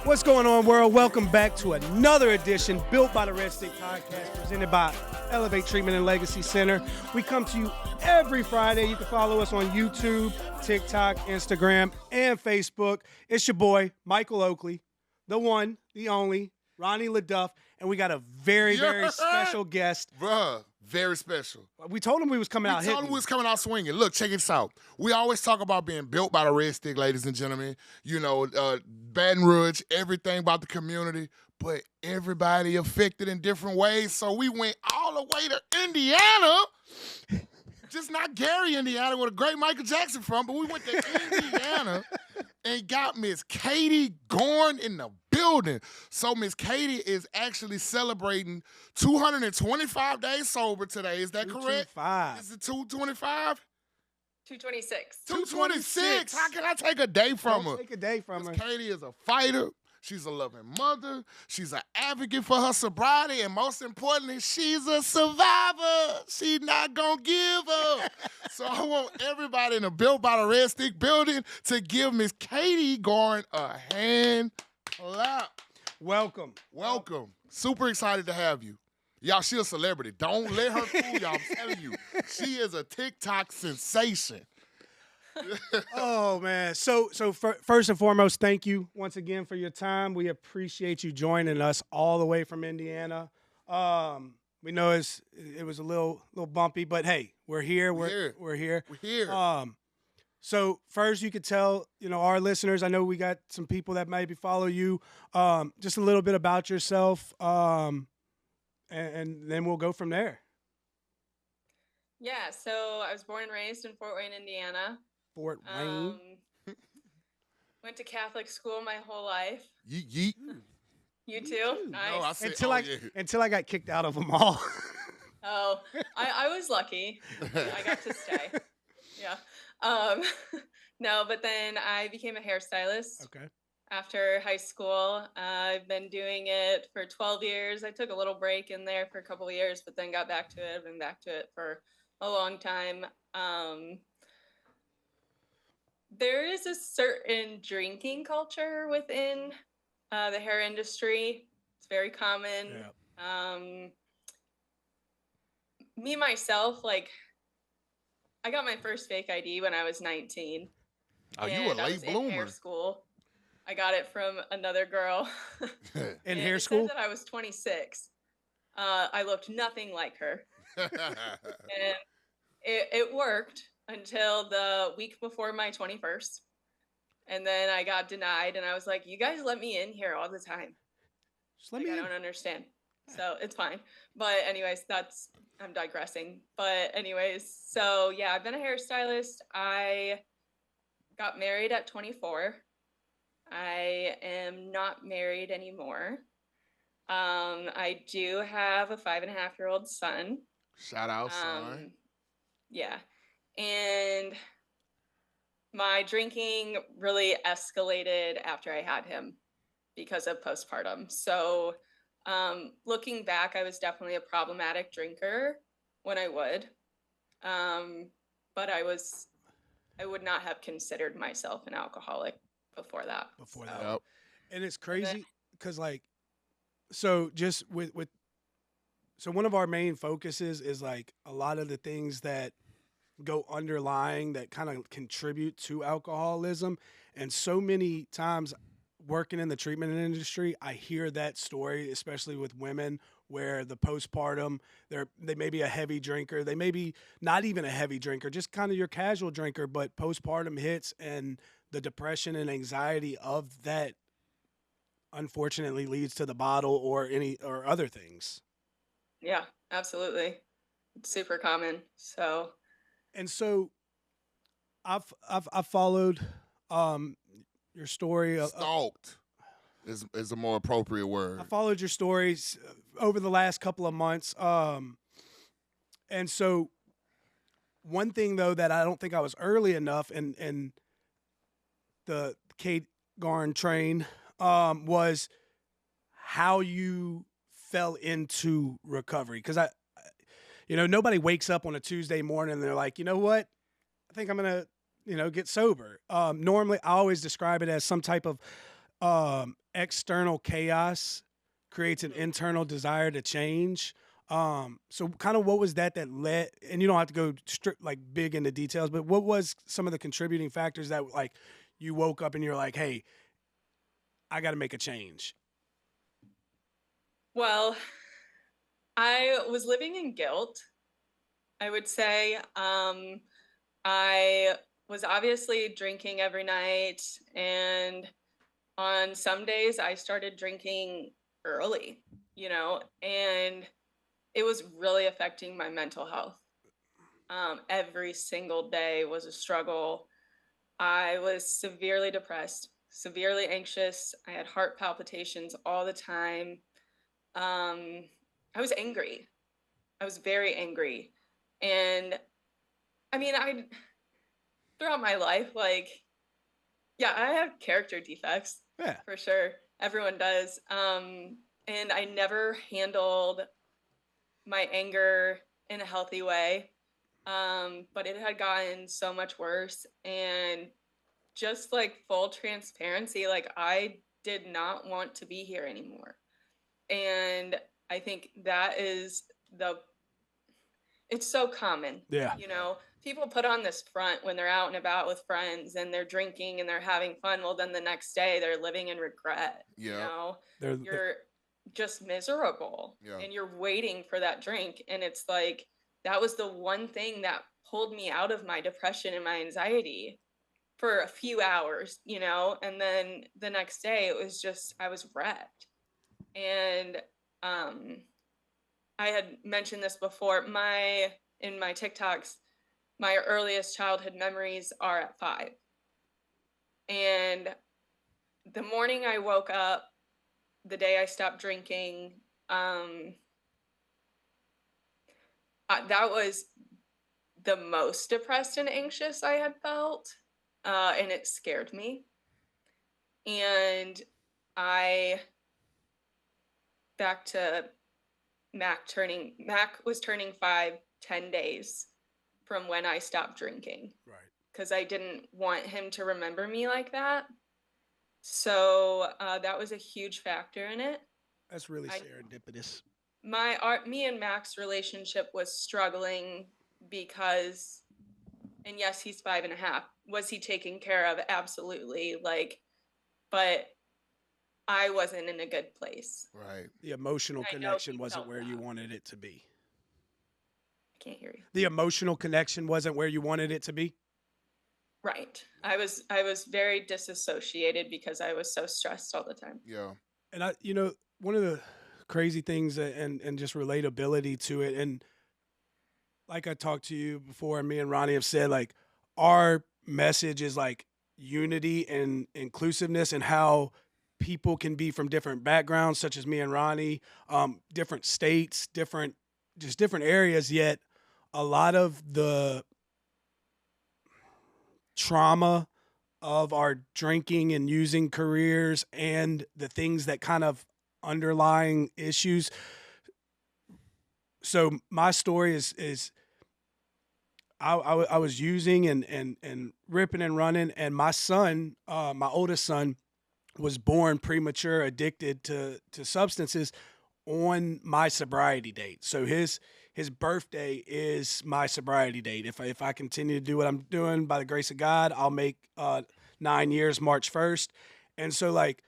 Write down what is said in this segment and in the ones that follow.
What's going on, world? Welcome back to another edition built by the Red Stick Podcast, presented by Elevate Treatment and Legacy Center. We come to you every Friday. You can follow us on YouTube, TikTok, Instagram, and Facebook. It's your boy, Michael Oakley, the one, the only, Ronnie LaDuff, and we got a very special guest. Bruh, very special. We told him we was coming out hitting. We told him we was coming out swinging. Look, check this out. We always talk about being built by the Red Stick, ladies and gentlemen. You know, Baton Rouge, everything about the community, but everybody affected in different ways. So we went all the way to Indiana. Just not Gary, Indiana, where the great Michael Jackson from, but we went to Indiana and got Miss Kate Garn in the building. So Miss Katie is actually celebrating 225 days sober today. Is that correct? 225. Is it 225? 226. 226. How can I take a day from her? Take a day from her. Miss Katie is a fighter. She's a loving mother. She's an advocate for her sobriety. And most importantly, she's a survivor. She's not going to give up. So I want everybody in the Built by the Red Stick building to give Miss Katie Garn a hand clap. Welcome. Welcome. Super excited to have you. Y'all, she a celebrity. Don't let her fool y'all. I'm telling you. She is a TikTok sensation. Oh, man. So first and foremost, thank you once again for your time. We appreciate you joining us all the way from Indiana. We know it was a little bumpy, but hey, we're here. We're here. So first, you could tell our listeners. I know we got some people that maybe follow you. Just a little bit about yourself, and then we'll go from there. Yeah. So I was born and raised in Fort Wayne, Indiana. Fort Wayne. Went to Catholic school my whole life. Yeet. You too? Nice. No, I said, until I got kicked out of them all. Oh, I was lucky. I got to stay. Yeah. No, but then I became a hairstylist. Okay. After high school. I've been doing it for 12 years. I took a little break in there for a couple of years, but then got back to it. I've been back to it for a long time. There is a certain drinking culture within the hair industry. It's very common. Yeah. Me, myself, I got my first fake ID when I was 19. Oh, you a late bloomer. In hair school. I got it from another girl. In hair school? It said that I was 26. I looked nothing like her. And it worked until the week before my 21st. And then I got denied, and I was like, you guys let me in here all the time. Just let me in. I don't understand. So it's fine. But anyways, I'm digressing. But anyways, so yeah, I've been a hairstylist. I got married at 24. I am not married anymore. I do have a 5.5-year-old son. Shout out, son. Yeah. And my drinking really escalated after I had him because of postpartum. So looking back, I was definitely a problematic drinker when I would. But I would not have considered myself an alcoholic before that. Yep. And it's crazy because so just so one of our main focuses is a lot of the things that go underlying that kind of contribute to alcoholism. And so many times working in the treatment industry, I hear that story, especially with women, where the postpartum, they may be a heavy drinker. They may be not even a heavy drinker, just kind of your casual drinker, but postpartum hits and the depression and anxiety of that unfortunately leads to the bottle or other things. Yeah, absolutely. It's super common. So I've followed your story. Stalked is a more appropriate word. I followed your stories over the last couple of months. And so one thing though that I don't think I was early enough in the Kate Garn train was how you fell into recovery. Because nobody wakes up on a Tuesday morning and they're like, you know what? I think I'm going to, get sober. Normally, I always describe it as some type of external chaos creates an internal desire to change. So kind of what was that led, and you don't have to go like big into details, but what was some of the contributing factors that like you woke up and you're like, hey, I got to make a change? Well, I was living in guilt, I would say. I was obviously drinking every night, and on some days I started drinking early, and it was really affecting my mental health. Every single day was a struggle. I was severely depressed, severely anxious. I had heart palpitations all the time. I was angry. I was very angry. And I mean, I throughout my life, like, yeah, I have character defects Yeah. for sure. Everyone does. And I never handled my anger in a healthy way. But it had gotten so much worse. And just like full transparency, like I did not want to be here anymore. And I think that is it's so common. Yeah. People put on this front when they're out and about with friends and they're drinking and they're having fun. Well, then the next day they're living in regret. Yeah. You're just miserable, Yeah. and you're waiting for that drink. And it's like, that was the one thing that pulled me out of my depression and my anxiety for a few hours, and then the next day it was just, I was wrecked. And I had mentioned this before, in my TikToks, my earliest childhood memories are at 5. And the morning I woke up, the day I stopped drinking, that was the most depressed and anxious I had felt. And it scared me. And back to Mac was turning 5, 10 days from when I stopped drinking. Right. Because I didn't want him to remember me like that. So that was a huge factor in it. That's really serendipitous. Me and Mac's relationship was struggling because, and yes, he's 5.5. Was he taken care of? Absolutely. But I wasn't in a good place. Right. The emotional connection wasn't where you wanted it to be. I can't hear you. The emotional connection wasn't where you wanted it to be? Right. I was very disassociated because I was so stressed all the time. Yeah. And one of the crazy things and just relatability to it, and like I talked to you before, and me and Ronnie have said, like, our message is like unity and inclusiveness, and how people can be from different backgrounds, such as me and Ronnie, different states, different areas, yet a lot of the trauma of our drinking and using careers and the things that kind of underlying issues. So my story is I was using and ripping and running, and my son, my oldest son, was born premature, addicted to substances on my sobriety date. So his birthday is my sobriety date. If I continue to do what I'm doing, by the grace of God, I'll make 9 years March 1st. And so, like,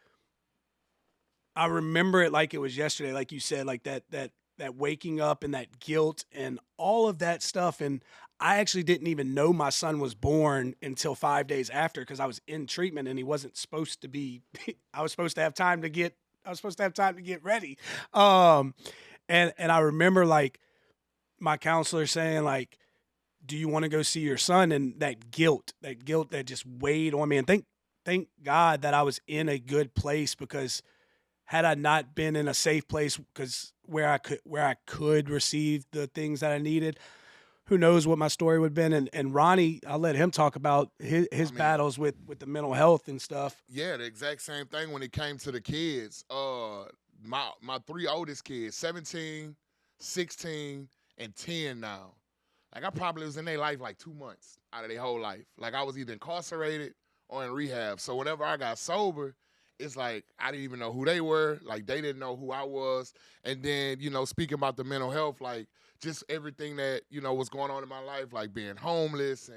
I remember it like it was yesterday, like you said, like that waking up and that guilt and all of that stuff. And I actually didn't even know my son was born until 5 days after, because I was in treatment and he wasn't supposed to be. I was supposed to have time to get ready. And I remember, like, my counselor saying, like, do you want to go see your son? And that guilt that just weighed on me. And thank God that I was in a good place, because had I not been in a safe place, because where I could receive the things that I needed, who knows what my story would have been. And Ronnie, I'll let him talk about his battles with the mental health and stuff. Yeah, the exact same thing when it came to the kids. My 3 oldest kids, 17, 16, and 10 now. Like, I probably was in their life like 2 months out of their whole life. Like, I was either incarcerated or in rehab. So whenever I got sober, it's like I didn't even know who they were. Like they didn't know who I was. And then, speaking about the mental health, like just everything that, was going on in my life, like being homeless and,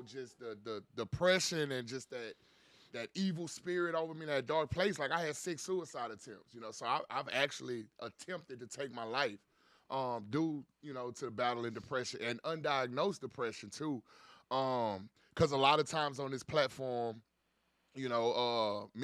just the depression and just that evil spirit over me, that dark place. Like I had 6 suicide attempts, so I've actually attempted to take my life due, to the battle in depression and undiagnosed depression too. Because a lot of times on this platform, me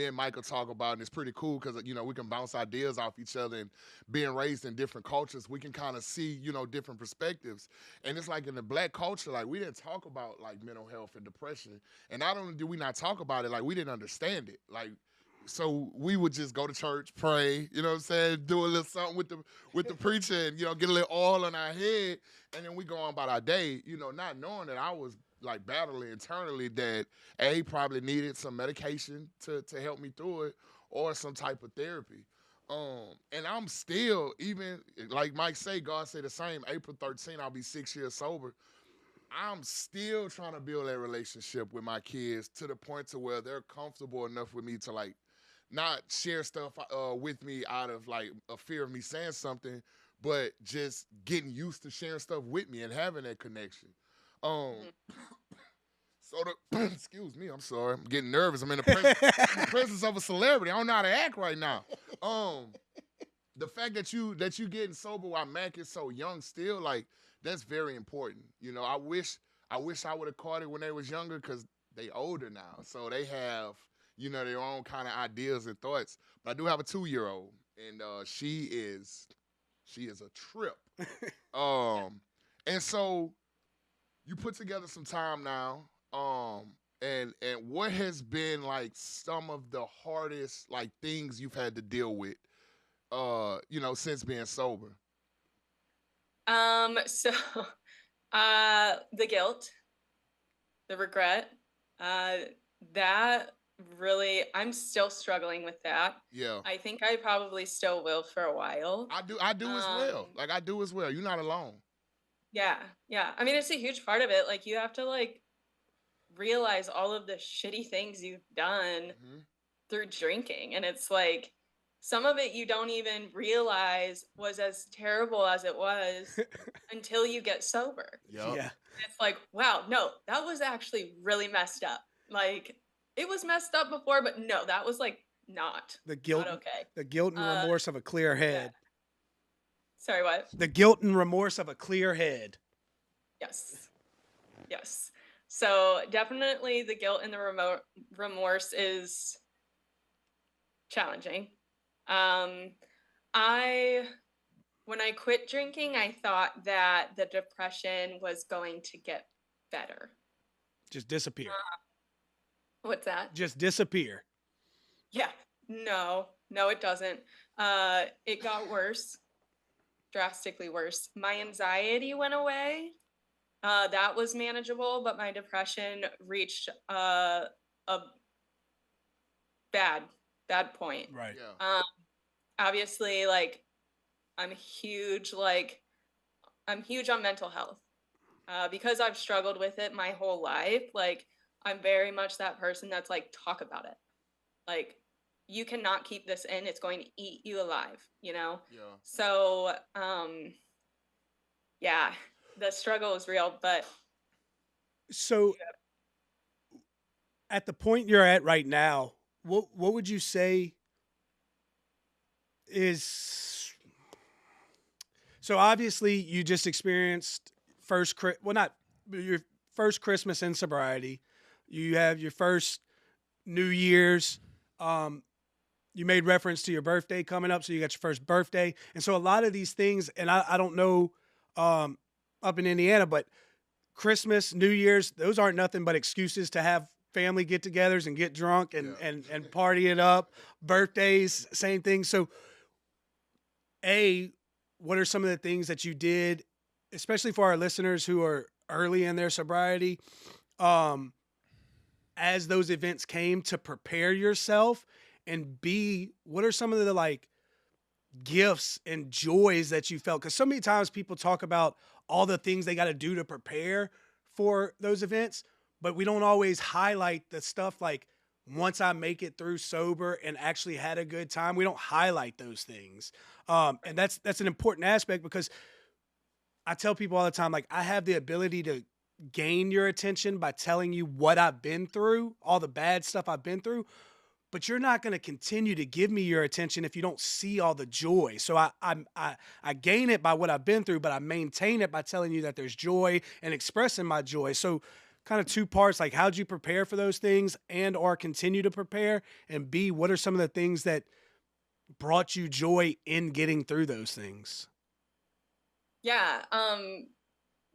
and Michael talk about, and it's pretty cool because, we can bounce ideas off each other, and being raised in different cultures, we can kind of see, different perspectives. And it's like in the Black culture, like we didn't talk about like mental health and depression. And not only did we not talk about it, like we didn't understand it. Like, so we would just go to church, pray, you know what I'm saying, do a little something with the preacher and, get a little oil on our head, and then we go on about our day, not knowing that I was like battling internally that probably needed some medication to help me through it or some type of therapy. And I'm still, even like Mike say, God say the same, April 13, I'll be 6 years sober. I'm still trying to build that relationship with my kids to the point to where they're comfortable enough with me to like not share stuff with me out of like a fear of me saying something, but just getting used to sharing stuff with me and having that connection. So excuse me, I'm sorry, I'm getting nervous. I'm in the presence of a celebrity. I don't know how to act right now. The fact that you getting sober while Mac is so young still, like that's very important. I wish I would have caught it when they was younger because they older now, so they have their own kind of ideas and thoughts. But I do have a 2-year-old, and she is a trip. And so you put together some time now, and what has been like some of the hardest like things you've had to deal with, since being sober? So, the guilt, the regret, that really, I'm still struggling with that. Yeah, I think I probably still will for a while. I do as well. Like I do as well. You're not alone. Yeah, yeah. I mean, it's a huge part of it. Like, you have to like realize all of the shitty things you've done through drinking, and it's like some of it you don't even realize was as terrible as it was until you get sober. Yep. Yeah. It's like, wow, no, that was actually really messed up. Like, it was messed up before, but no, that was like not The guilt, not okay. the guilt and remorse of a clear head. Yeah. Sorry, what? The guilt and remorse of a clear head. Yes. Yes. So definitely the guilt and the remorse is challenging. When I quit drinking, I thought that the depression was going to get better. Just disappear. What's that? Just disappear. Yeah. No, it doesn't. It got worse, drastically worse. My anxiety went away. That was manageable, but my depression reached a bad point. Right. Yeah. Obviously, like I'm huge on mental health. Because I've struggled with it my whole life, like I'm very much that person that's like, talk about it. Like, you cannot keep this in, it's going to eat you alive, Yeah. So, yeah, the struggle is real, but. So at the point you're at right now, what would you say is, so obviously you just experienced your first Christmas in sobriety. You have your first New Year's. You made reference to your birthday coming up, so you got your first birthday. And so a lot of these things, and I don't know up in Indiana, but Christmas, New Year's, those aren't nothing but excuses to have family get-togethers and get drunk and party it up. Birthdays, same thing. So, what are some of the things that you did, especially for our listeners who are early in their sobriety, as those events came, to prepare yourself? And B, what are some of the like gifts and joys that you felt? Because so many times people talk about all the things they got to do to prepare for those events, but we don't always highlight the stuff like once I make it through sober and actually had a good time, we don't highlight those things. And that's an important aspect, because I tell people all the time, like, I have the ability to gain your attention by telling you what I've been through, all the bad stuff I've been through, but you're not going to continue to give me your attention if you don't see all the joy. So I gain it by what I've been through, but I maintain it by telling you that there's joy and expressing my joy. So kind of two parts, like, how'd you prepare for those things and or continue to prepare? And B, what are some of the things that brought you joy in getting through those things? Yeah.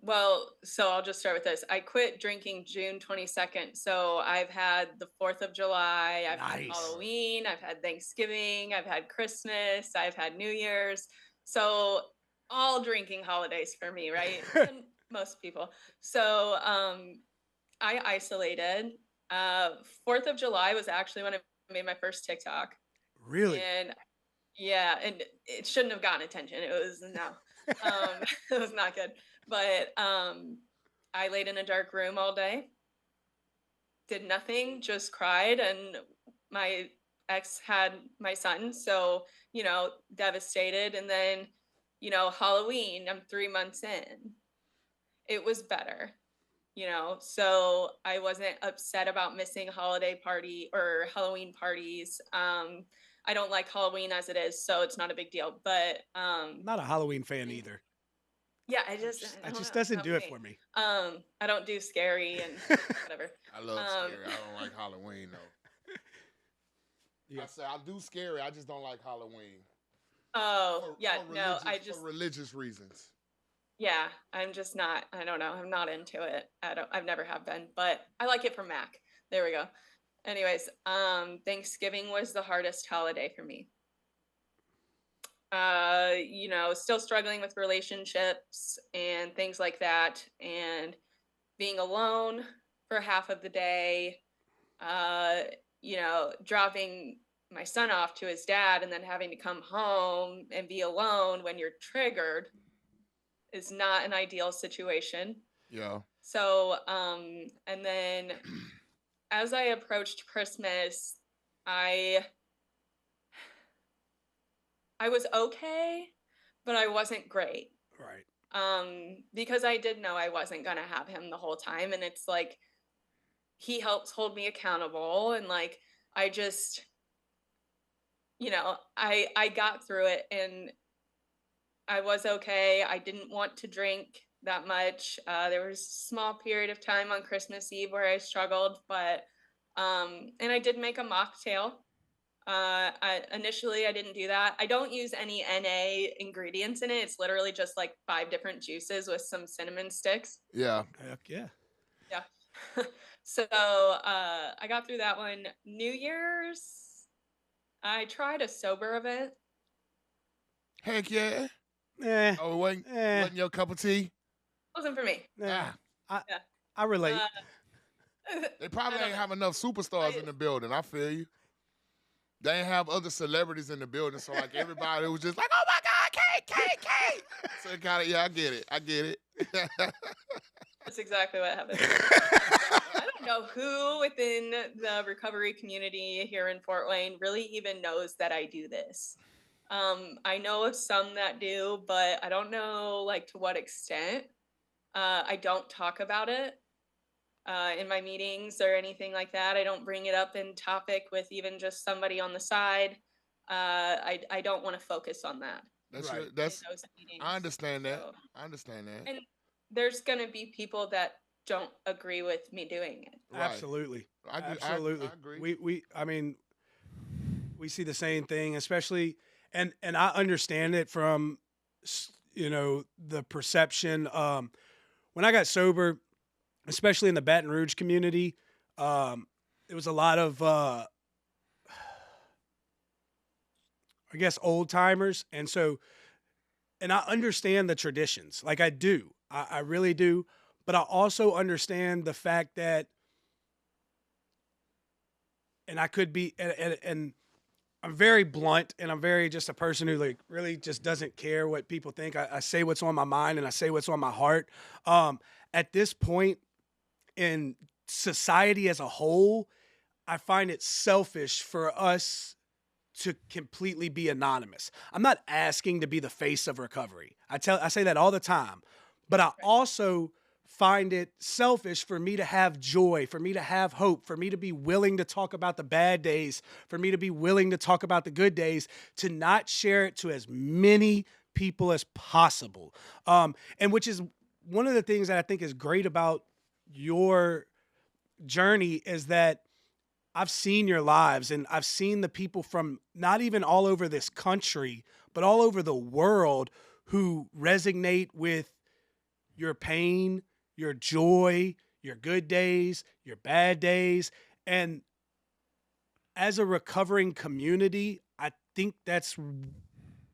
Well, so I'll just start with this. I quit drinking June 22nd. So I've had the 4th of July, I've had Nice. Halloween, I've had Thanksgiving, I've had Christmas, I've had New Year's. So all drinking holidays for me, right? And most people. So I isolated. 4th of July was actually when I made my first TikTok. Really? And yeah, and it shouldn't have gotten attention. It was it was not good. But I laid in a dark room all day, did nothing, just cried, and my ex had my son, so devastated. And then Halloween, I'm 3 months in. It was better, so I wasn't upset about missing holiday party or Halloween parties. I don't like Halloween as it is, so it's not a big deal. But Not a Halloween fan either. yeah, It I just don't know, doesn't do it me. for me. I don't do scary and whatever. I love scary. I don't like Halloween though. Yeah. I say I do scary. I just don't like Halloween. Oh, yeah, no, for religious reasons. Yeah, I'm just not. I don't know. I'm not into it. I've never have been, but I like it for Mac. There we go. Anyways, Thanksgiving was the hardest holiday for me. Still struggling with relationships and things like that, and being alone for half of the day, dropping my son off to his dad and then having to come home and be alone when you're triggered is not an ideal situation. Yeah. So, and then as I approached Christmas, I was okay, but I wasn't great. Right. Because I did know I wasn't gonna have him the whole time, and it's like he helps hold me accountable, and like I just, I got through it, and I was okay. I didn't want to drink that much. There was a small period of time on Christmas Eve where I struggled, but and I did make a mocktail. Initially I didn't do that. I don't use any NA ingredients in it. It's literally just like 5 different juices with some cinnamon sticks. Yeah. Heck yeah. Yeah. So I got through that one. New Year's, I tried a sober event. Heck yeah. Oh, wasn't your cup of tea? Wasn't for me. I relate. They probably ain't have enough superstars in the building. I feel you. They ain't have other celebrities in the building, so like everybody was just like, "Oh my God, Kate!" So I get it. That's exactly what happened. I don't know who within the recovery community here in Fort Wayne really even knows that I do this. I know of some that do, but I don't know like to what extent. I don't talk about it in my meetings or anything like that. I don't bring it up in topic with even just somebody on the side. I don't want to focus on that. I understand that. So, I understand that. and there's gonna be people that don't agree with me doing it. Right. Absolutely. Absolutely. I agree. I mean, we see the same thing, especially, and I understand it from, the perception. When I got sober, especially in the Baton Rouge community, it was a lot of, I guess, old timers. And I understand the traditions. Like I do, I really do. But I also understand the fact that, and I could be, and I'm very blunt, and I'm very just a person who like really just doesn't care what people think. I say what's on my mind, and I say what's on my heart. At this point in society as a whole, I find it selfish for us to completely be anonymous. I'm not asking to be the face of recovery. I say that all the time. But I also find it selfish for me to have joy, for me to have hope, for me to be willing to talk about the bad days, for me to be willing to talk about the good days, to not share it to as many people as possible. And which is one of the things that I think is great about your journey is that I've seen your lives and I've seen the people from not even all over this country, but all over the world who resonate with your pain, your joy, your good days, your bad days. And as a recovering community, I think that's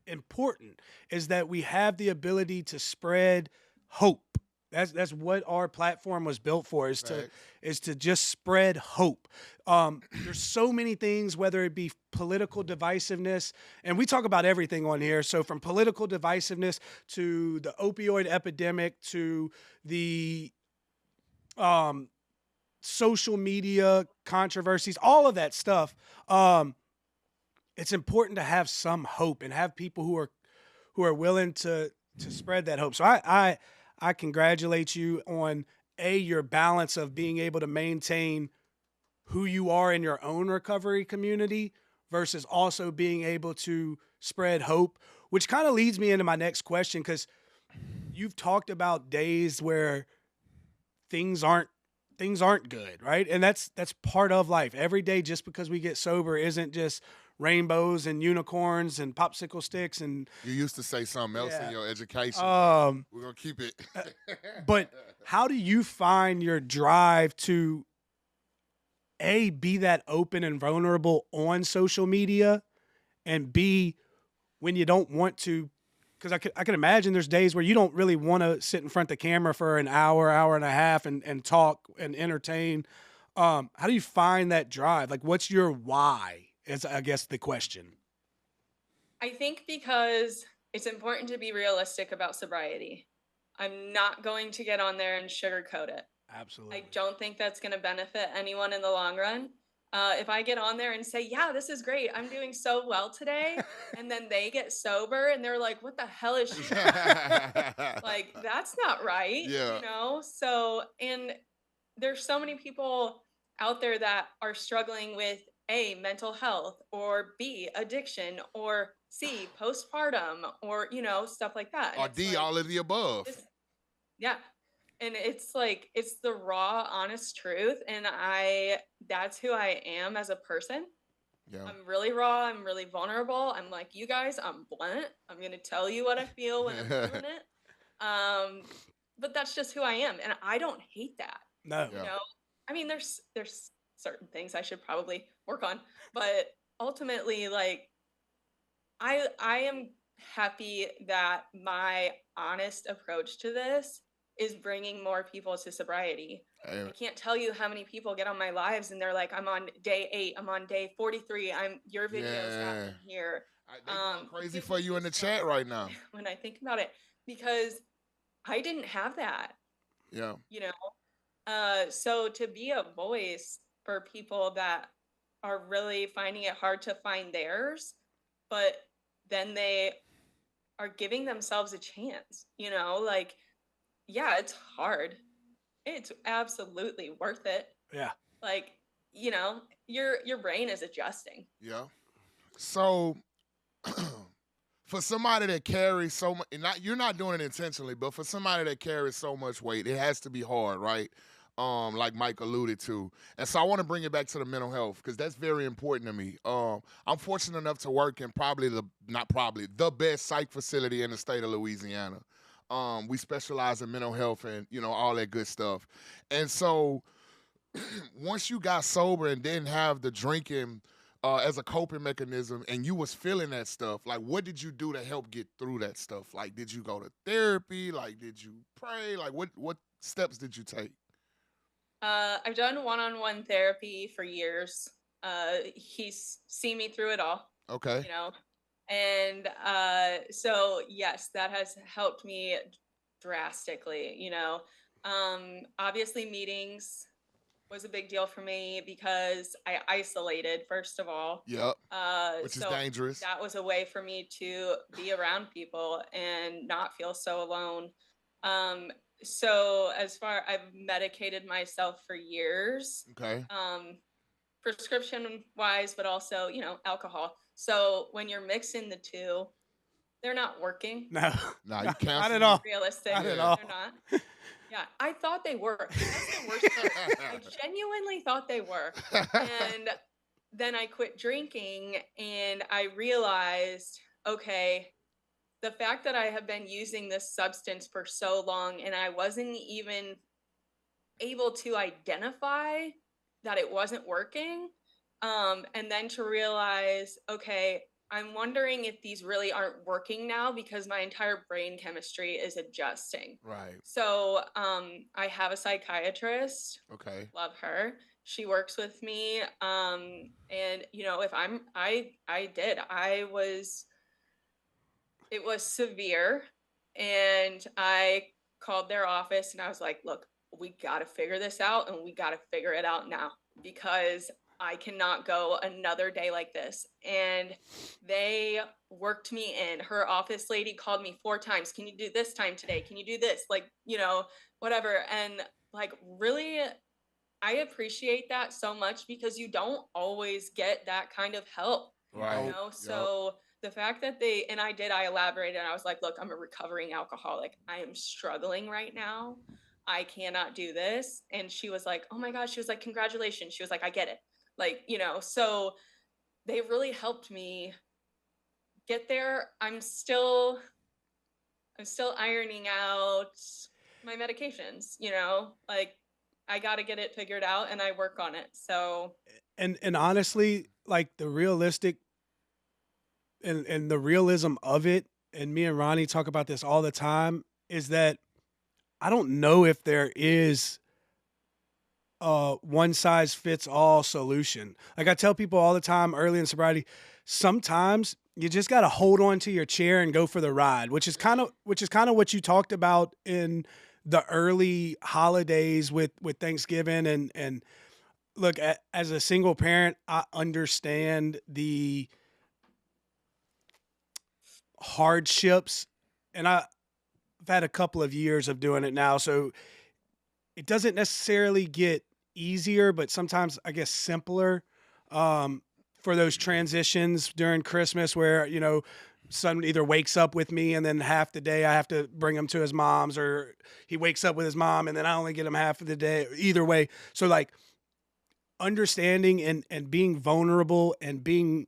important is that we have the ability to spread hope. That's what our platform was built for is to just spread hope. There's so many things, whether it be political divisiveness, and we talk about everything on here. So from political divisiveness to the opioid epidemic to the social media controversies, all of that stuff. It's important to have some hope and have people who are willing to spread that hope. So I congratulate you on your balance of being able to maintain who you are in your own recovery community versus also being able to spread hope, which kind of leads me into my next question, because you've talked about days where things aren't good, right? And that's part of life. Every day, just because we get sober, isn't just rainbows and unicorns and popsicle sticks. And you used to say something else in your education. We're gonna keep it. But how do you find your drive to be that open and vulnerable on social media, and B, when you don't want to? Because I can imagine there's days where you don't really want to sit in front of the camera for an hour, hour and a half and talk and entertain. How do you find that drive? Like, what's your why is, I guess, the question. I think because it's important to be realistic about sobriety. I'm not going to get on there and sugarcoat it. Absolutely. I don't think that's going to benefit anyone in the long run. If I get on there and say, yeah, this is great, I'm doing so well today, and then they get sober and they're like, what the hell is she doing? Like, that's not right, you know? So, and there's so many people out there that are struggling with A, mental health, or B, addiction, or C, postpartum, or, you know, stuff like that. Or D, like, all of the above. Yeah. And it's like, it's the raw, honest truth. And that's who I am as a person. Yeah. I'm really raw. I'm really vulnerable. I'm like you guys, I'm blunt. I'm going to tell you what I feel when I'm feeling it. But that's just who I am. And I don't hate that. No. You know, I mean, there's certain things I should probably work on, but ultimately, like, I am happy that my honest approach to this is bringing more people to sobriety. I can't tell you how many people get on my lives and they're like, I'm on day 8, I'm on day 43, your videos happen here. They going crazy for you in the chat right now. When I think about it, because I didn't have that. Yeah. You know, so to be a voice for people that are really finding it hard to find theirs, but then they are giving themselves a chance, you know, like, yeah, it's hard. It's absolutely worth it. Yeah. Like, you know, your brain is adjusting. Yeah. So for somebody that carries so much, you're not doing it intentionally, but for somebody that carries so much weight, it has to be hard, right? Like Mike alluded to. And so I want to bring it back to the mental health, because that's very important to me. I'm fortunate enough to work in the best psych facility in the state of Louisiana. We specialize in mental health and, you know, all that good stuff. And so once you got sober and didn't have the drinking as a coping mechanism, and you was feeling that stuff, like, what did you do to help get through that stuff? Like, did you go to therapy? Like, did you pray? Like, what steps did you take? I've done one-on-one therapy for years. He's seen me through it all. Okay. You know, and so yes, that has helped me drastically. You know, obviously meetings was a big deal for me because I isolated, first of all. Yep. Which is dangerous. That was a way for me to be around people and not feel so alone. So I've medicated myself for years. Okay. Prescription wise, but also, alcohol. So when you're mixing the two, they're not working. No, you can't. Not at all. Realistic. Not at all. They're not. Yeah, I thought they were. That's the worst part. I genuinely thought they were. And then I quit drinking and I realized, okay, the fact that I have been using this substance for so long and I wasn't even able to identify that it wasn't working. And then to realize, okay, I'm wondering if these really aren't working now because my entire brain chemistry is adjusting. Right. So I have a psychiatrist. Okay. Love her. She works with me. And if it was severe, and I called their office and I was like, look, we got to figure this out and we got to figure it out now because I cannot go another day like this. And they worked me in. Her office lady called me 4 times. Can you do this time today? Can you do this? Whatever. And really, I appreciate that so much because you don't always get that kind of help. Right. So the fact that I elaborated and I was like, look, I'm a recovering alcoholic. I am struggling right now. I cannot do this. And she was like, oh my gosh. She was like, congratulations. She was like, I get it. So they really helped me get there. I'm still ironing out my medications, I got to get it figured out and I work on it. So, and honestly, the realistic and the realism of it, and me and Ronnie talk about this all the time, is that I don't know if there is a one size fits all solution. I tell people all the time early in sobriety, sometimes you just got to hold on to your chair and go for the ride, which is kind of what you talked about in the early holidays with Thanksgiving. And look, as a single parent, I understand the hardships, and I've had a couple of years of doing it now, so it doesn't necessarily get easier, but sometimes I guess simpler for those transitions during Christmas where, son either wakes up with me and then half the day I have to bring him to his mom's, or he wakes up with his mom and then I only get him half of the day. Either way. So understanding and being vulnerable and being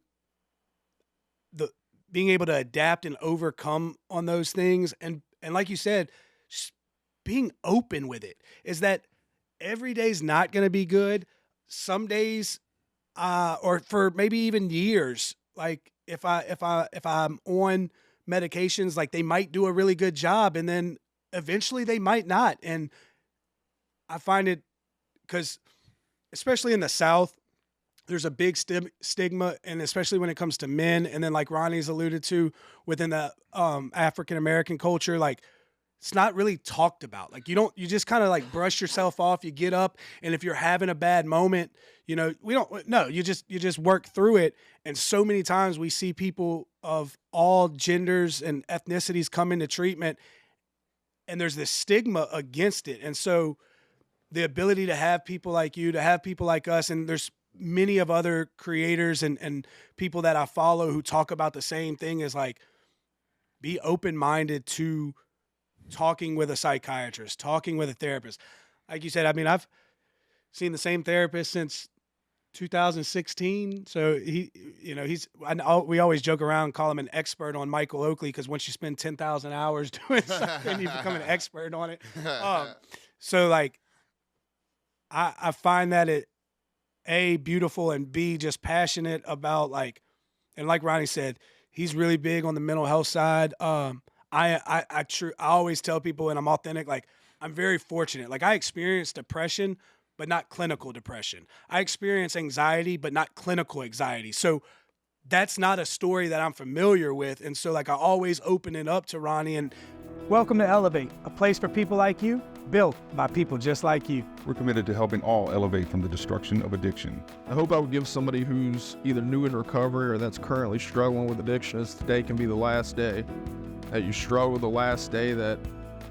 able to adapt and overcome on those things. And like you said, just being open with it is that every day's not going to be good. Some days, or for maybe even years, if I'm on medications, they might do a really good job and then eventually they might not. And I find it because especially in the South, there's a big stigma, and especially when it comes to men. And then like Ronnie's alluded to within the African-American culture, it's not really talked about. You just kind of brush yourself off. You get up, and if you're having a bad moment, you just work through it. And so many times we see people of all genders and ethnicities come into treatment, and there's this stigma against it. And so the ability to have people like you, to have people like us, and there's many of other creators and people that I follow who talk about the same thing, is be open-minded to talking with a psychiatrist, talking with a therapist. Like you said, I've seen the same therapist since 2016. So we always joke around and call him an expert on Michael Oakley, because once you spend 10,000 hours doing something, you become an expert on it. So I find that it, A, beautiful, and B, just passionate about and like Ronnie said, he's really big on the mental health side. I always tell people, and I'm authentic, I'm very fortunate. I experienced depression, but not clinical depression. I experienced anxiety, but not clinical anxiety. So that's not a story that I'm familiar with. And so I always open it up to Ronnie. And welcome to Elevate, a place for people like you built by people just like you. We're committed to helping all elevate from the destruction of addiction. I hope I would give somebody who's either new in recovery or that's currently struggling with addiction as today can be the last day. That you struggle the last day, that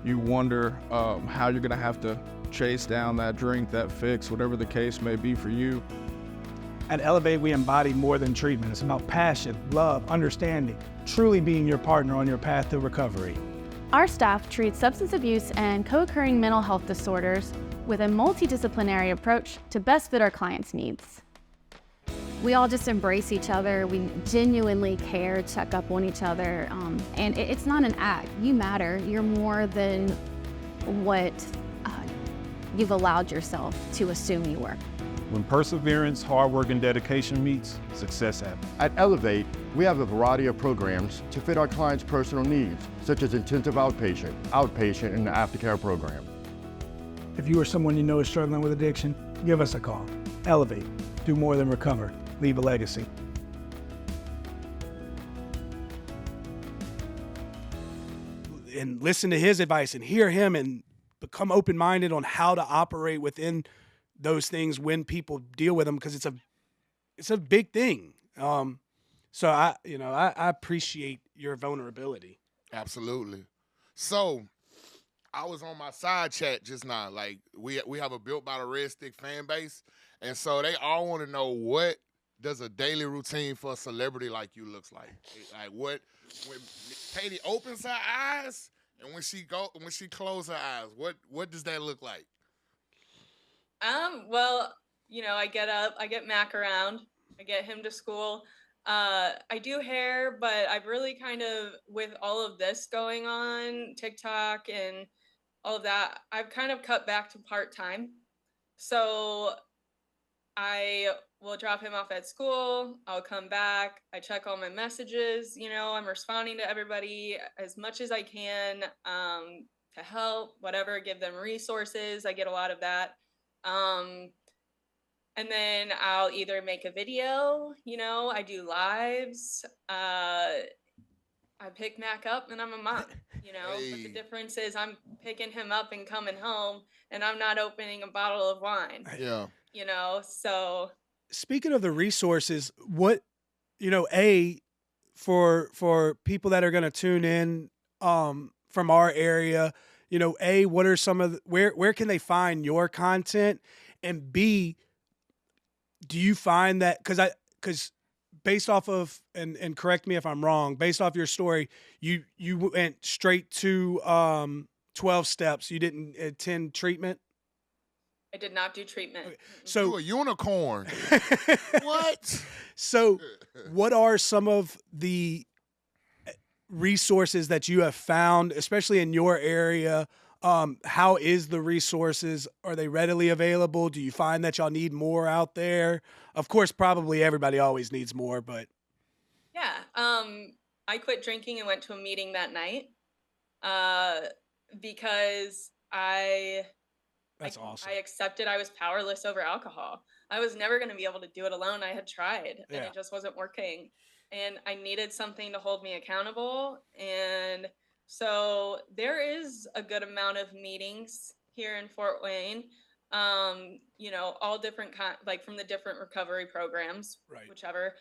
you wonder how you're going to have to chase down that drink, that fix, whatever the case may be for you. At Elevate, we embody more than treatment. It's about passion, love, understanding, truly being your partner on your path to recovery. Our staff treats substance abuse and co-occurring mental health disorders with a multidisciplinary approach to best fit our clients' needs. We all just embrace each other. We genuinely care, check up on each other, and it's not an act. You matter. You're more than what you've allowed yourself to assume you were. When perseverance, hard work, and dedication meets, success happens. At Elevate, we have a variety of programs to fit our clients' personal needs, such as intensive outpatient, and the aftercare program. If you or someone you know is struggling with addiction, give us a call. Elevate. Do more than recover. Leave a legacy. And listen to his advice and hear him and become open-minded on how to operate within those things when people deal with them, because it's a big thing. So I appreciate your vulnerability. Absolutely. So I was on my side chat just now. Like we have a Built by the Red Stick fan base, and so they all want to know, what does a daily routine for a celebrity like you looks like? Like when Katie opens her eyes and when she closes her eyes, what does that look like? Well, I get up, I get Mac around, I get him to school. I do hair, but I've really kind of, with all of this going on, TikTok and all of that, I've kind of cut back to part-time. So I will drop him off at school. I'll come back. I check all my messages. I'm responding to everybody as much as I can to help, whatever, give them resources. I get a lot of that. And then I'll either make a video, I do lives. I pick Mac up and I'm a mom, Hey. But the difference is I'm picking him up and coming home and I'm not opening a bottle of wine. Yeah. So Speaking of the resources, what, for people that are going to tune in from our area, what are some of where can they find your content? And B, do you find that, because based off of, and correct me if I'm wrong, based off your story, you went straight to 12 steps. You didn't attend treatment? I did not do treatment. Okay. So You a unicorn. What? So what are some of the resources that you have found, especially in your area? How is the resources? Are they readily available? Do you find that y'all need more out there? Of course, probably everybody always needs more, but. Yeah. I quit drinking and went to a meeting that night because That's awesome. I accepted I was powerless over alcohol. I was never going to be able to do it alone. I had tried and it just wasn't working. And I needed something to hold me accountable. And so there is a good amount of meetings here in Fort Wayne, all different like from the different recovery programs, Right. whichever.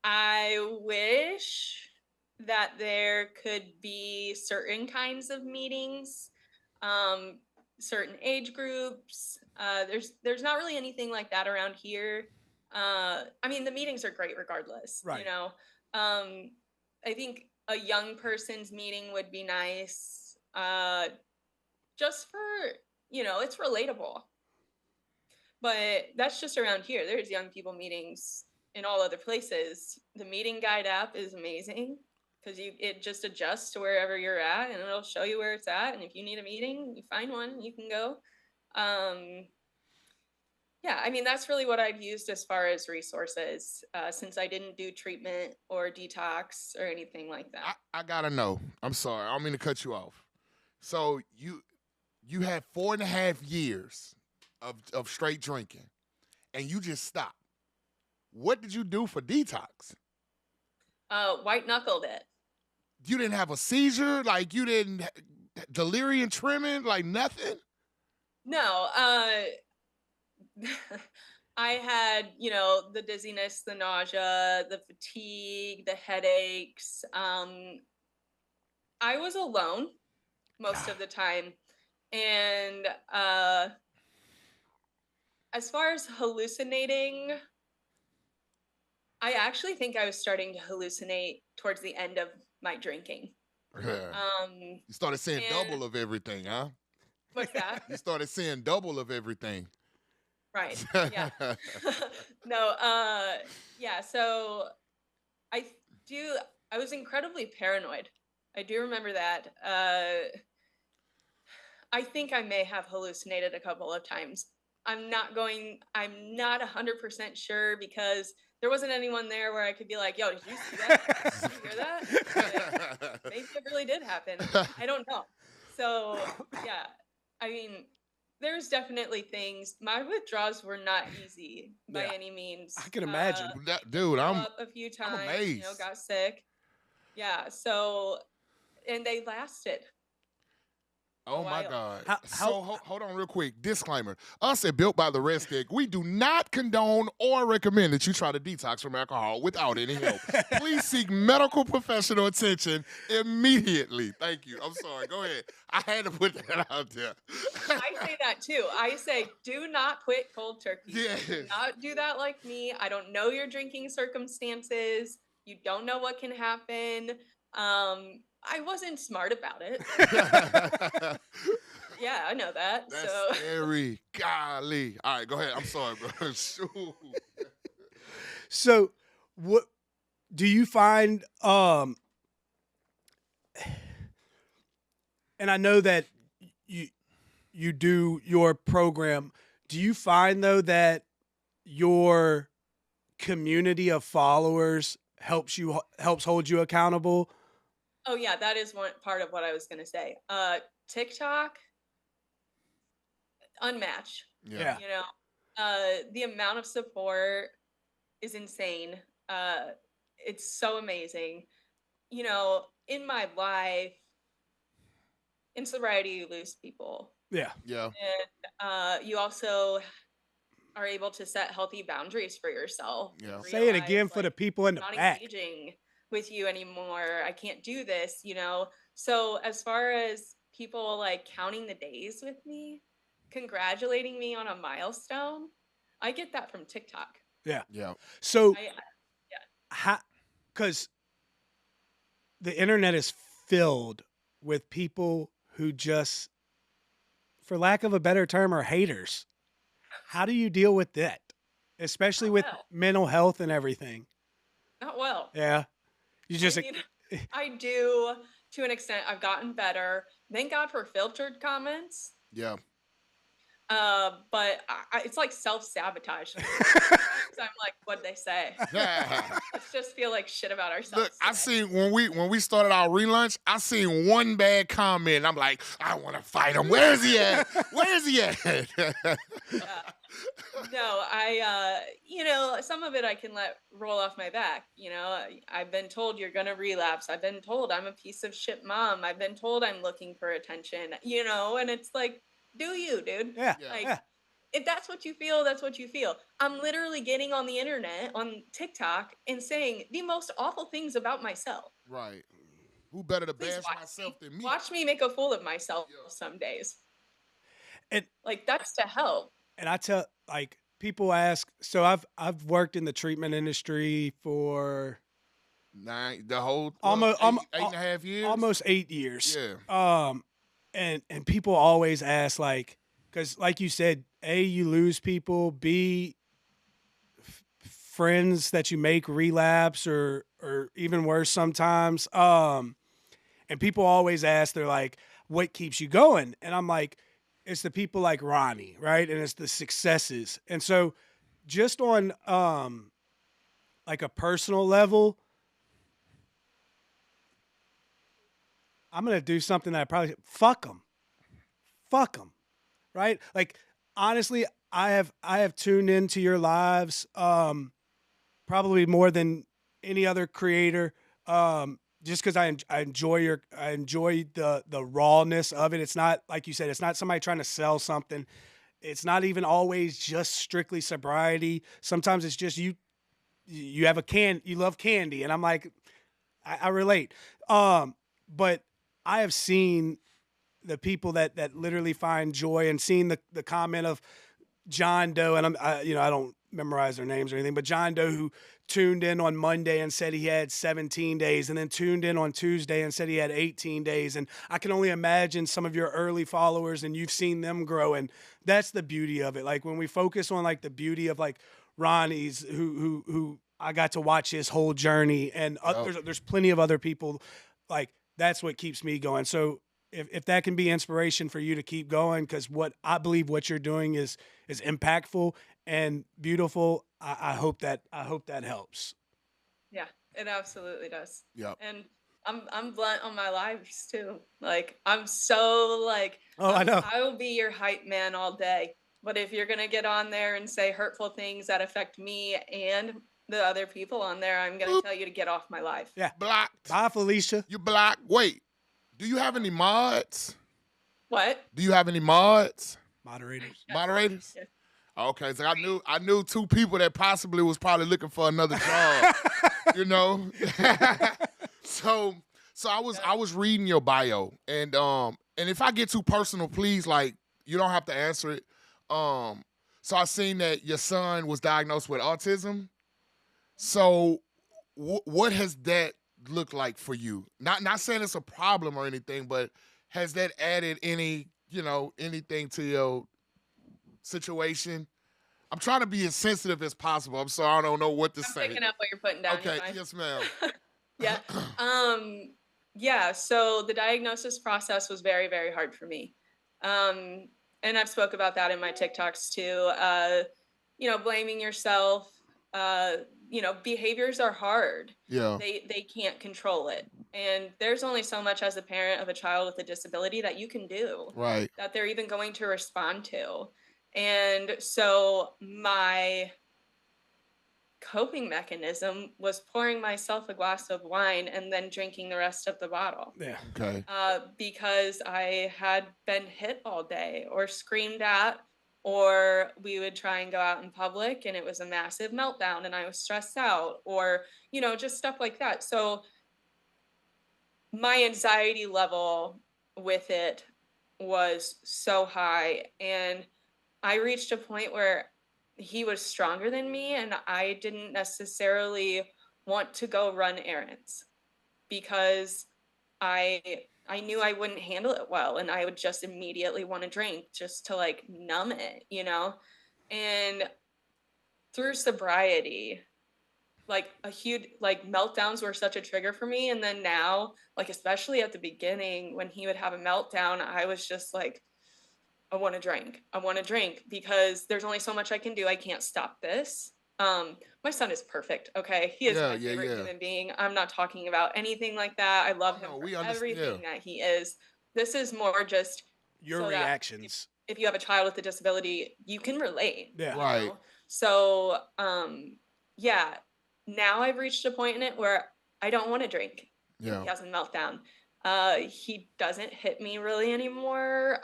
I wish that there could be certain kinds of meetings, certain age groups. There's not really anything like that around here. The meetings are great regardless. Right. I think a young person's meeting would be nice, just for, it's relatable. But that's just around here. There's young people meetings in all other places. The meeting guide app is amazing, because it just adjusts to wherever you're at and it'll show you where it's at. And if you need a meeting, you find one, you can go. That's really what I've used as far as resources, since I didn't do treatment or detox or anything like that. I gotta know. I'm sorry. I don't mean to cut you off. So you had 4.5 years of straight drinking and you just stopped. What did you do for detox? White knuckled it. you didn't have a seizure? Like you didn't delirium tremens? Like nothing? No, I had, the dizziness, the nausea, the fatigue, the headaches. I was alone most of the time. And as far as hallucinating, I actually think I was starting to hallucinate towards the end of my drinking. You started seeing double of everything, huh? What's that? You started seeing double of everything. Right. Yeah. No, yeah, so I was incredibly paranoid. I do remember that. I think I may have hallucinated a couple of times. I'm not 100% sure because there wasn't anyone there where I could be like, yo, did you see that? Did you hear that? Like, maybe it really did happen. I don't know. So, yeah, I mean, there's definitely things. My withdrawals were not easy by any means. I can imagine. Dude, I'm up a few times, I'm amazed. got sick. Yeah, so, and they lasted. Oh my God. How Hold on real quick. Disclaimer. Us at Built by the Red Stick, we do not condone or recommend that you try to detox from alcohol without any help. Please seek medical professional attention immediately. Thank you. I'm sorry. Go ahead. I had to put that out there. I say that too. I say, do not quit cold turkey. Yes. Do not do that like me. I don't know your drinking circumstances. You don't know what can happen. I wasn't smart about it. Yeah, I know that. That's scary. Golly. All right, go ahead. I'm sorry, bro. Shoot. So, what do you find? And I know that you do your program. Do you find though that your community of followers helps hold you accountable? Oh yeah, that is one part of what I was gonna say. TikTok, unmatched. Yeah. The amount of support is insane. It's so amazing. In my life, in sobriety, you lose people. Yeah. Yeah. And you also are able to set healthy boundaries for yourself. Yeah. Say it again for the people in the not back. engaging with you anymore. I can't do this, So as far as people like counting the days with me, congratulating me on a milestone, I get that from TikTok. Yeah. Yeah. So, Yeah. Because the internet is filled with people who just, for lack of a better term, are haters. How do you deal with that? Especially Not with well. mental health and everything. Not well. Yeah. You just, I do to an extent. I've gotten better. Thank God for filtered comments. Yeah. But it's like self-sabotage. I'm like, what'd they say? Let's just feel like shit about ourselves. Look, I seen when we started our relaunch, I seen one bad comment. And I'm like, I want to fight him. Where is he at? Where is he at? No, some of it I can let roll off my back. I've been told you're going to relapse. I've been told I'm a piece of shit mom. I've been told I'm looking for attention, and it's like, do you, dude? Yeah. If that's what you feel, that's what you feel. I'm literally getting on the internet, on TikTok, and saying the most awful things about myself. Right. Who better to Please bash myself than me? Watch me make a fool of myself some days. And that's to help. And I tell, people ask, so I've worked in the treatment industry for eight and a half years? Almost 8 years. Yeah. And people always ask, because like you said, A, you lose people, B, friends that you make relapse or even worse sometimes. And people always ask, they're like, what keeps you going? And I'm like, it's the people like Ronnie, right? And it's the successes. And so just on a personal level, I'm going to do something that I probably fuck them, right? Honestly, I have tuned into your lives probably more than any other creator. just because I enjoy the rawness of it. It's not, like you said, it's not somebody trying to sell something. It's not even always just strictly sobriety. Sometimes it's just you have you love candy, and I'm like, I relate. But I have seen the people that literally find joy, and seen the comment of John Doe, and I don't memorize their names or anything, but John Doe, who tuned in on Monday and said he had 17 days, and then tuned in on Tuesday and said he had 18 days. And I can only imagine some of your early followers, and you've seen them grow. And that's the beauty of it. Like, when we focus on like the beauty of like Ronnie's, who I got to watch his whole journey, and there's plenty of other people, like, that's what keeps me going. So if that can be inspiration for you to keep going, because what I believe what you're doing is impactful and beautiful, I hope that helps. Yeah, it absolutely does. Yep. And I'm blunt on my lives too. Like, I'm so like, I know. I will be your hype man all day. But if you're gonna get on there and say hurtful things that affect me and the other people on there, I'm gonna tell you to get off my life. Yeah. Blocked. Bye, Felicia. You blocked. Wait, do you have any mods? What? Do you have any mods? Moderators. Moderators? Yeah. Okay, so I knew two people that possibly was probably looking for another job. You know? So I was reading your bio, and if I get too personal, please, like, you don't have to answer it. So I seen that your son was diagnosed with autism. So what has that looked like for you? Not saying it's a problem or anything, but has that added anything to your situation? I'm trying to be as sensitive as possible. I'm sorry, I don't know what to say. I'm picking up what you're putting down. Okay, yes, ma'am. Yeah. Yeah. So the diagnosis process was very, very hard for me. And I've spoke about that in my TikToks too. Blaming yourself. Behaviors are hard. Yeah. They can't control it. And there's only so much as a parent of a child with a disability that you can do. Right. That they're even going to respond to. And so my coping mechanism was pouring myself a glass of wine and then drinking the rest of the bottle. Yeah. Okay. Because I had been hit all day or screamed at, or we would try and go out in public and it was a massive meltdown and I was stressed out, or, just stuff like that. So my anxiety level with it was so high, and I reached a point where he was stronger than me, and I didn't necessarily want to go run errands because I knew I wouldn't handle it well, and I would just immediately want to drink just to like numb it, And through sobriety, like meltdowns were such a trigger for me. And then now, like, especially at the beginning when he would have a meltdown, I was just like, I want to drink because there's only so much I can do. I can't stop this. My son is perfect. Okay. He is my favorite human being. I'm not talking about anything like that. I love him for everything that he is. This is more just your reactions. If you have a child with a disability, you can relate. Yeah. Right. So, now I've reached a point in it where I don't want to drink. Yeah. He has a meltdown. He doesn't hit me really anymore.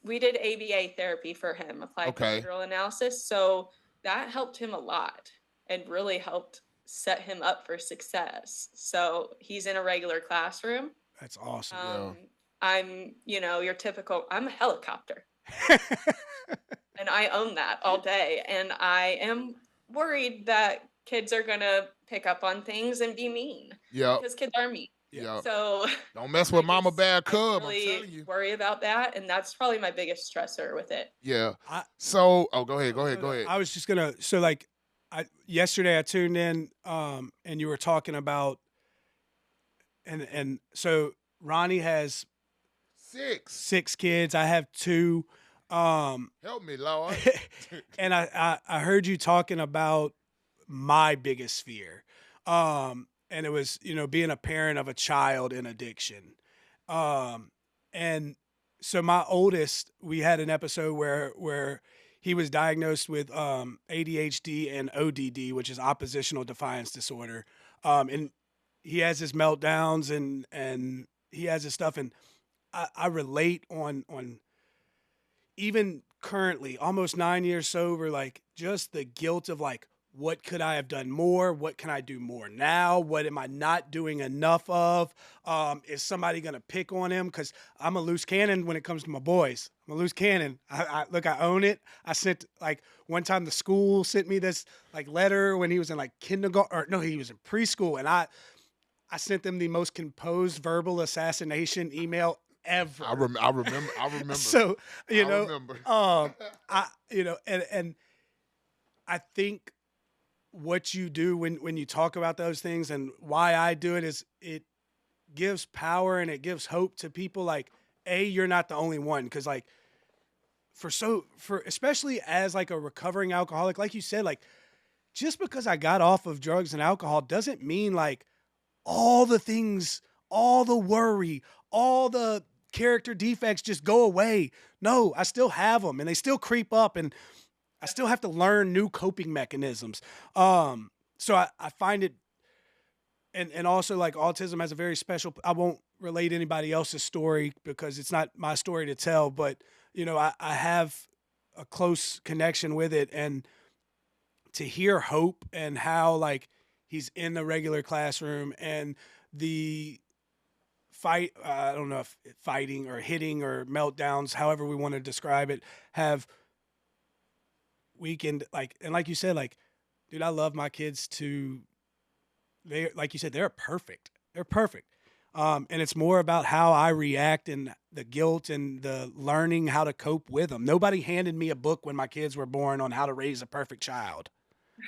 We did ABA therapy for him, applied behavioral analysis. So that helped him a lot and really helped set him up for success. So he's in a regular classroom. That's awesome. I'm, your typical, I'm a helicopter. And I own that all day. And I am worried that kids are going to pick up on things and be mean. Yeah. Because kids are mean. Yeah. So don't mess with Mama Bad Cub. Really I'm telling you. Worry about that, and that's probably my biggest stressor with it. Yeah. Go ahead. I was just gonna. Yesterday I tuned in, and you were talking about, and so Ronnie has six kids. I have two. Help me, Lord. And I heard you talking about my biggest fear. And it was, being a parent of a child in addiction. And so my oldest, we had an episode where he was diagnosed with ADHD and ODD, which is oppositional defiance disorder. And he has his meltdowns and he has his stuff, and I relate on even currently, almost 9 years sober, like just the guilt of like, what could I have done more? What can I do more now? What am I not doing enough of? Is somebody gonna pick on him? Because I'm a loose cannon when it comes to my boys. I'm a loose cannon. Look, I own it. I sent like one time the school sent me this like letter when he was in like kindergarten, or no, he was in preschool, and I sent them the most composed verbal assassination email ever. I remember. So you I know, remember. and I think what you do when you talk about those things and why I do it is it gives power and it gives hope to people. Like, you're not the only one, because like for especially as like a recovering alcoholic, like you said, like just because I got off of drugs and alcohol doesn't mean like all the things, all the worry, all the character defects just go away. No, I still have them and they still creep up, and I still have to learn new coping mechanisms. So I find it, and also like autism has a very special, I won't relate anybody else's story because it's not my story to tell, but you know, I have a close connection with it, and to hear hope and how like he's in the regular classroom and the fight, I don't know if fighting or hitting or meltdowns, however we want to describe it, have weakened, like, and like you said, like, dude, I love my kids they, like you said, they're perfect. They're perfect. And it's more about how I react and the guilt and the learning how to cope with them. Nobody handed me a book when my kids were born on how to raise a perfect child.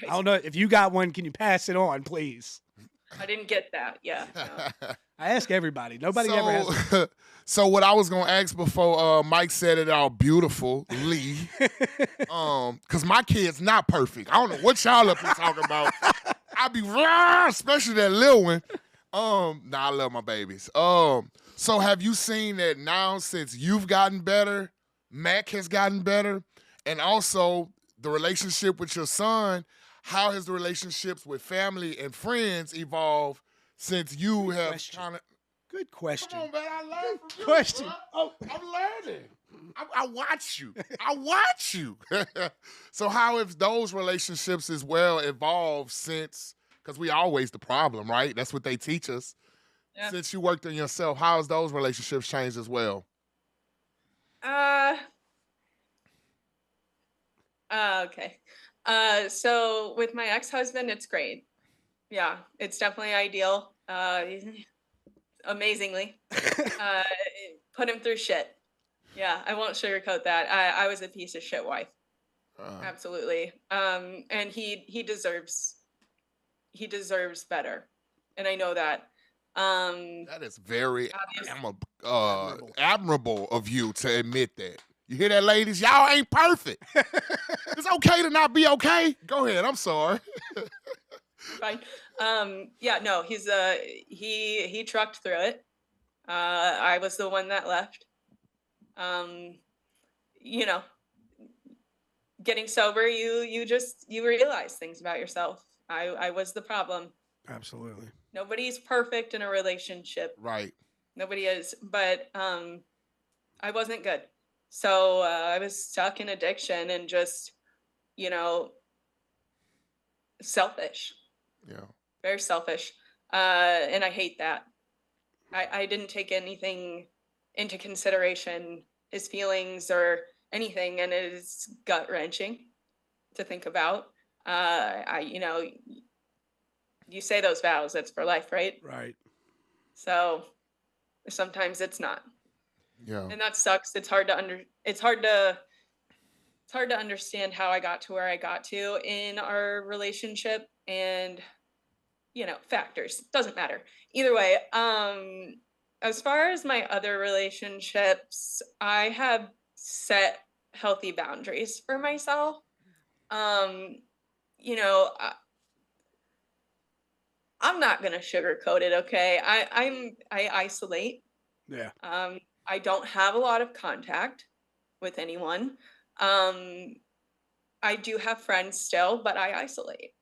Right. I don't know if you got one. Can you pass it on, please? I didn't get that. Yeah. No. I ask everybody. Nobody ever has. So what I was gonna ask before Mike said it all beautifully, because my kid's not perfect. I don't know what y'all up here talking about. I be raw, especially that little one. I love my babies. So have you seen that now since you've gotten better, Mac has gotten better, and also the relationship with your son? How has the relationships with family and friends evolved since you have kind of? Good question. Come on, man. I learned from you. Question. Bro. Oh, I'm learning. I watch you. I watch you. So how have those relationships as well evolved since? Because we always the problem, right? That's what they teach us. Yeah. Since you worked on yourself, how has those relationships changed as well? Okay. So with my ex-husband, it's great. Yeah, it's definitely ideal. Amazingly. Put him through shit. Yeah, I won't sugarcoat that. I was a piece of shit wife. Absolutely. And he deserves better. And I know that. That is very admirable of you to admit that. You hear that, ladies? Y'all ain't perfect. It's okay to not be okay. Go ahead. I'm sorry. Fine. Yeah, no, he trucked through it. I was the one that left. You know, getting sober, you realize things about yourself. I was the problem. Absolutely. Nobody's perfect in a relationship. Right. Nobody is, but I wasn't good. So I was stuck in addiction and just, you know, selfish. Yeah. Very selfish. And I hate that. I didn't take anything into consideration, his feelings or anything, and it is gut-wrenching to think about. You know, you say those vows, that's for life, right? Right. So sometimes it's not. Yeah. And that sucks. It's hard to understand how I got to where I got to in our relationship, and you know, factors. Doesn't matter. Either way, as far as my other relationships, I have set healthy boundaries for myself. You know, I'm not gonna sugarcoat it, okay? I isolate. Yeah. I don't have a lot of contact with anyone. I do have friends still, but I isolate.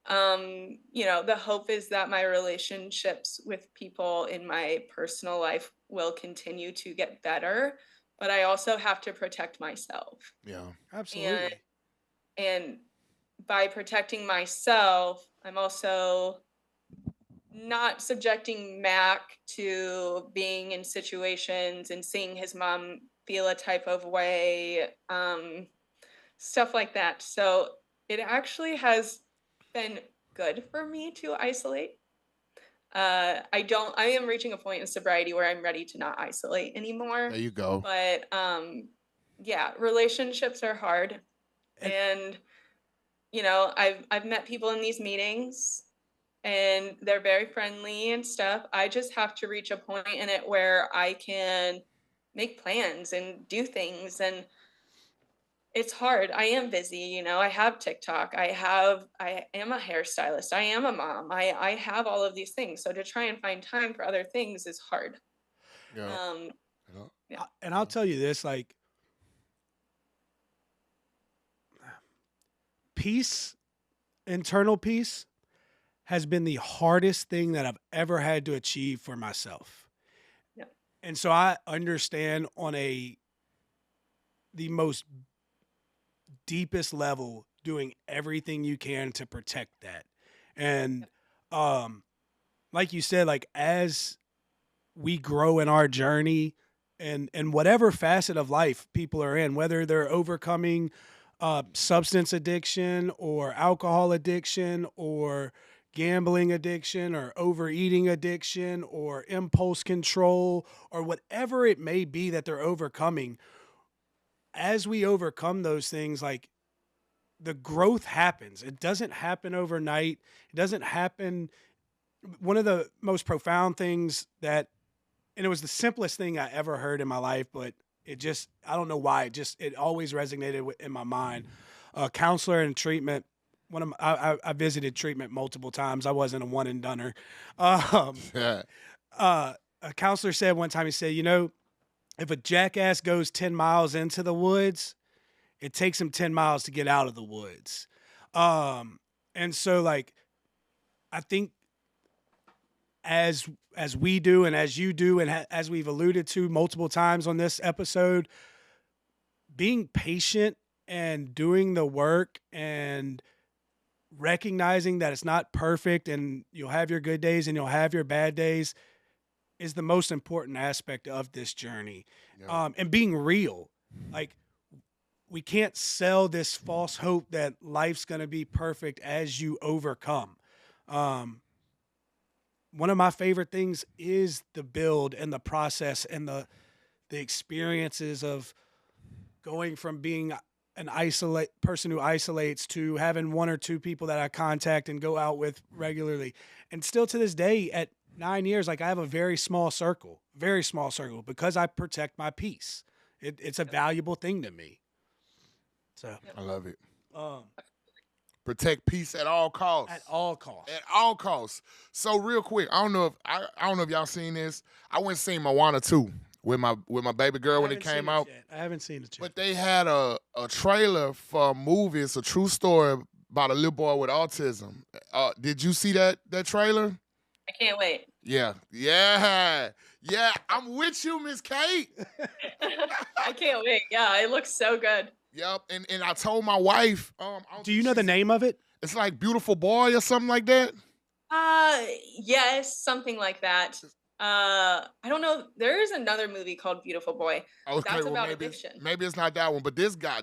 You know, the hope is that my relationships with people in my personal life will continue to get better, but I also have to protect myself. Yeah. Absolutely. And by protecting myself, I'm also not subjecting Mac to being in situations and seeing his mom feel a type of way, stuff like that. So it actually has been good for me to isolate. I am reaching a point in sobriety where I'm ready to not isolate anymore. There you go. But yeah, relationships are hard. And you know, I've met people in these meetings and they're very friendly and stuff. I just have to reach a point in it where I can make plans and do things, and it's hard. I am busy, you know. I have TikTok. I am a hairstylist. I am a mom. I have all of these things. So to try and find time for other things is hard. Yeah. Yeah. And I'll tell you this, like, peace, internal peace, has been the hardest thing that I've ever had to achieve for myself. Yeah. And so I understand on the most deepest level doing everything you can to protect that. And like you said, like as we grow in our journey and whatever facet of life people are in, whether they're overcoming substance addiction or alcohol addiction or gambling addiction or overeating addiction or impulse control or whatever it may be that they're overcoming, as we overcome those things, like the growth happens. It doesn't happen overnight. It doesn't happen. One of the most profound things that, and it was the simplest thing I ever heard in my life, but it just, I don't know why, it always resonated in my mind. A counselor in treatment, I visited treatment multiple times. I wasn't a one and doneer. A counselor said one time, he said, you know, if a jackass goes 10 miles into the woods, it takes him 10 miles to get out of the woods. And so like, I think as we do and as you do, and as we've alluded to multiple times on this episode, being patient and doing the work and recognizing that it's not perfect and you'll have your good days and you'll have your bad days is the most important aspect of this journey. Yeah. And being real. Like, we can't sell this false hope that life's going to be perfect as you overcome. One of my favorite things is the build and the process and the experiences of going from being an person who isolates to having one or two people that I contact and go out with regularly. And still to this day, at 9 years, like I have a very small circle because I protect my peace. It's a valuable thing to me. So I love it. Protect peace at all costs. At all costs. At all costs. So real quick, I don't know if y'all seen this. I went and seen Moana 2 with my baby girl when it came out. I haven't seen it yet. But they had a trailer for a movie. It's a true story about a little boy with autism. Did you see that trailer? I can't wait. Yeah. I'm with you, Miss Kate. I can't wait. Yeah, it looks so good. Yep. And I told my wife. Do you know the name of it? It's like Beautiful Boy or something like that. Yes, something like that. I don't know. There is another movie called Beautiful Boy. Okay, That's well, about maybe, addiction. Maybe it's not that one, but this guy,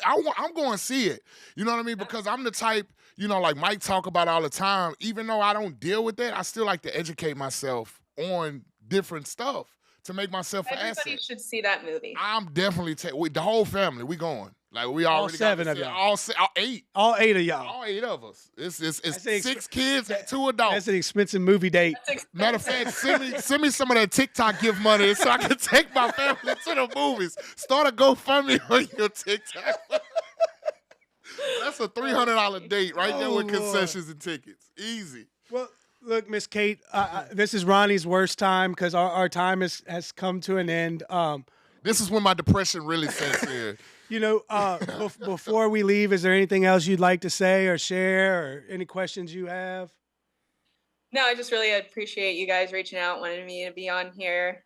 I'm going to see it. You know what I mean? Because I'm the type, you know, like Mike talk about all the time. Even though I don't deal with that, I still like to educate myself on different stuff to make myself an asset. Everybody should see that movie. I'm definitely the whole family. We going. Like we already all seven of y'all. All 8. All 8 of y'all. All 8 of us. It's That's 6 kids and 2 adults. That's an expensive movie date. Matter of fact, send me some of that TikTok gift money so I can take my family to the movies. Start a GoFundMe on your TikTok. That's a $300 date right there with concessions and tickets. Easy. Well, look, Miss Kate, this is Ronnie's worst time because our time has come to an end. This is when my depression really sets in. You know, before we leave, is there anything else you'd like to say or share, or any questions you have? No, I just really appreciate you guys reaching out, wanting me to be on here.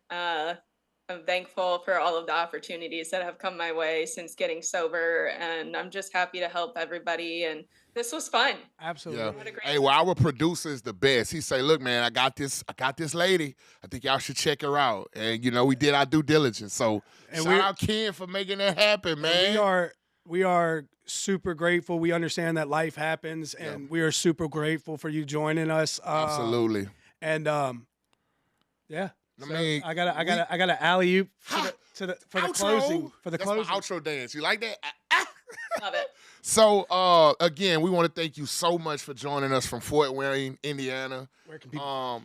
I'm thankful for all of the opportunities that have come my way since getting sober, and I'm just happy to help everybody. And this was fun. Absolutely. Yeah. What a great Hey, well, our producer is the best. He say, look, man, I got this lady. I think y'all should check her out. And, you know, we did our due diligence. So And shout out Ken for making that happen, man. We are super grateful. We understand that life happens, and we are super grateful for you joining us. Absolutely. And yeah. I So mean, I gotta alley oop for the closing. For the That's closing. my outro dance. You like that? Love it. So again, we want to thank you so much for joining us from Fort Wayne, Indiana. Where can people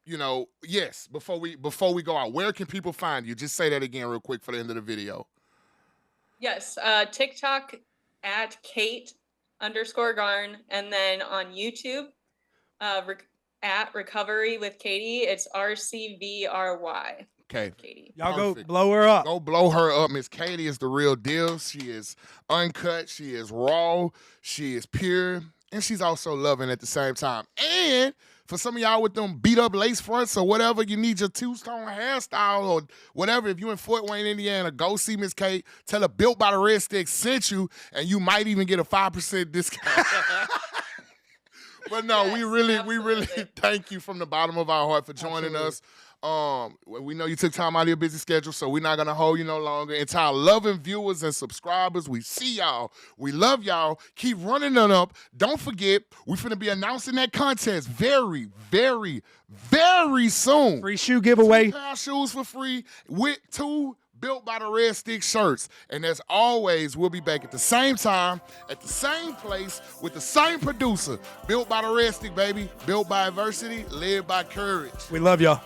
You know, yes, before we go out, where can people find you? Just say that again real quick for the end of the video. Yes, TikTok at Kate_Garn, and then on YouTube, at Recovery with Katie, it's RCVRY. Okay. Katie. Y'all Perfect. go blow her up. Go blow her up. Miss Katie is the real deal. She is uncut. She is raw. She is pure. And she's also loving at the same time. And for some of y'all with them beat up lace fronts or whatever, you need your two-tone hairstyle or whatever. If you're in Fort Wayne, Indiana, go see Miss Kate. Tell her Built by the Red Stick sent you, and you might even get a 5% discount. But no, Yes, we really absolutely. thank you from the bottom of our heart for joining us. We know you took time out of your busy schedule, so we're not gonna hold you no longer. And to our loving viewers and subscribers, we see y'all. We love y'all. Keep running it up. Don't forget, we're finna be announcing that contest very, very, very soon. Free shoe giveaway. 2 pair of shoes for free with 2 Built by the Red Stick shirts. And as always, we'll be back at the same time, at the same place, with the same producer. Built by the Red Stick, baby. Built by adversity, led by courage. We love y'all.